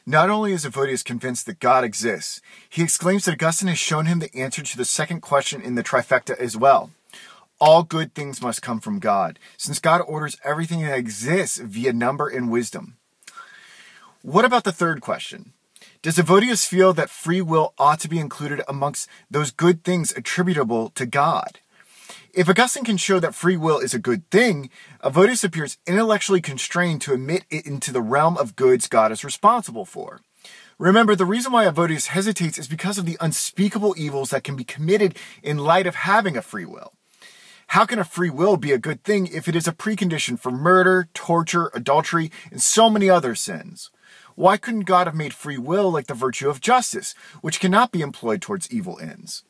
Not only is Evodius convinced that God exists, he exclaims that Augustine has shown him the answer to the second question in the trifecta as well. All good things must come from God, since God orders everything that exists via number and wisdom. What about the third question? Does Evodius feel that free will ought to be included amongst those good things attributable to God? If Augustine can show that free will is a good thing, Evodius appears intellectually constrained to admit it into the realm of goods God is responsible for. Remember, the reason why Evodius hesitates is because of the unspeakable evils that can be committed in light of having a free will. How can a free will be a good thing if it is a precondition for murder, torture, adultery, and so many other sins? Why couldn't God have made free will like the virtue of justice, which cannot be employed towards evil ends?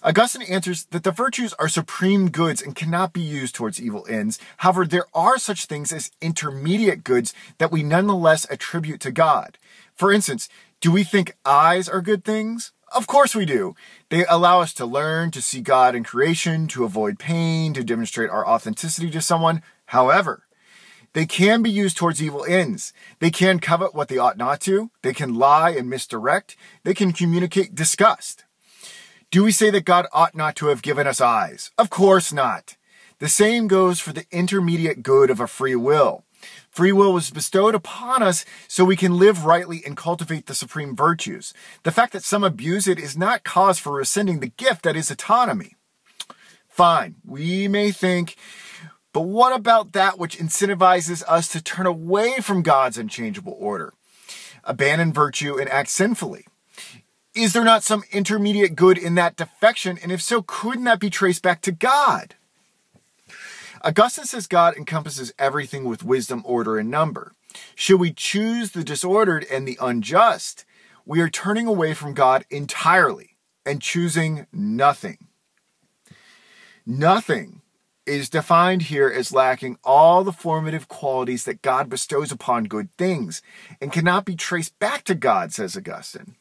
Augustine answers that the virtues are supreme goods and cannot be used towards evil ends. However, there are such things as intermediate goods that we nonetheless attribute to God. For instance, do we think eyes are good things? Of course we do. They allow us to learn, to see God in creation, to avoid pain, to demonstrate our authenticity to someone. However, they can be used towards evil ends. They can covet what they ought not to. They can lie and misdirect. They can communicate disgust. Do we say that God ought not to have given us eyes? Of course not. The same goes for the intermediate good of a free will. Free will was bestowed upon us so we can live rightly and cultivate the supreme virtues. The fact that some abuse it is not cause for rescinding the gift that is autonomy. Fine, we may think, but what about that which incentivizes us to turn away from God's unchangeable order, abandon virtue, and act sinfully? Is there not some intermediate good in that defection? And if so, couldn't that be traced back to God? Augustine says God encompasses everything with wisdom, order, and number. Should we choose the disordered and the unjust, we are turning away from God entirely and choosing nothing. Nothing is defined here as lacking all the formative qualities that God bestows upon good things and cannot be traced back to God, says Augustine.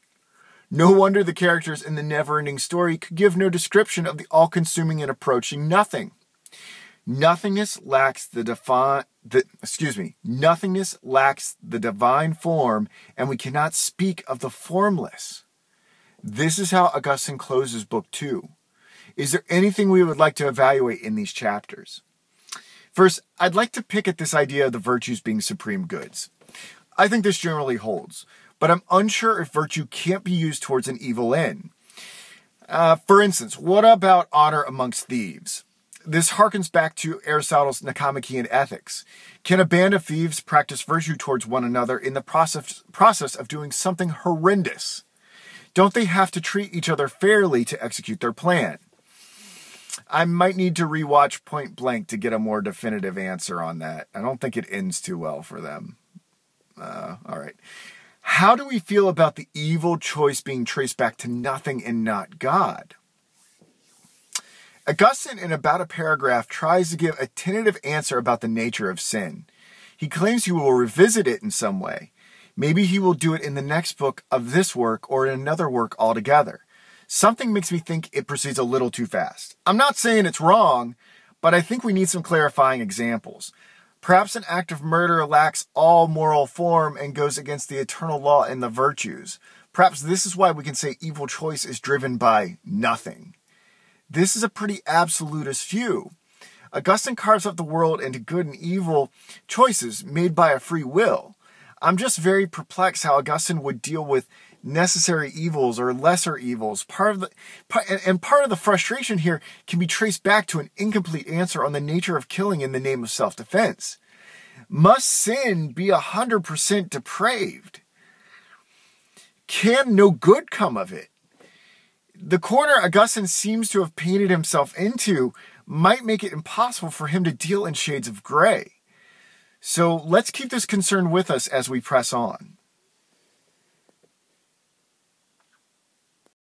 No wonder the characters in the never-ending story could give no description of the all-consuming and approaching nothing. Nothingness lacks the divine form, and we cannot speak of the formless. This is how Augustine closes Book 2. Is there anything we would like to evaluate in these chapters? First, I'd like to pick at this idea of the virtues being supreme goods. I think this generally holds, but I'm unsure if virtue can't be used towards an evil end. For instance, what about honor amongst thieves? This harkens back to Aristotle's Nicomachean Ethics. Can a band of thieves practice virtue towards one another in the process of doing something horrendous? Don't they have to treat each other fairly to execute their plan? I might need to rewatch Point Blank to get a more definitive answer on that. I don't think it ends too well for them. All right. How do we feel about the evil choice being traced back to nothing and not God? Augustine, in about a paragraph, tries to give a tentative answer about the nature of sin. He claims he will revisit it in some way. Maybe he will do it in the next book of this work or in another work altogether. Something makes me think it proceeds a little too fast. I'm not saying it's wrong, but I think we need some clarifying examples. Perhaps an act of murder lacks all moral form and goes against the eternal law and the virtues. Perhaps this is why we can say evil choice is driven by nothing. This is a pretty absolutist view. Augustine carves up the world into good and evil choices made by a free will. I'm just very perplexed how Augustine would deal with necessary evils or lesser evils. Part of the frustration here can be traced back to an incomplete answer on the nature of killing in the name of self-defense. Must sin be 100% depraved? Can no good come of it? The corner Augustine seems to have painted himself into might make it impossible for him to deal in shades of gray. So let's keep this concern with us as we press on.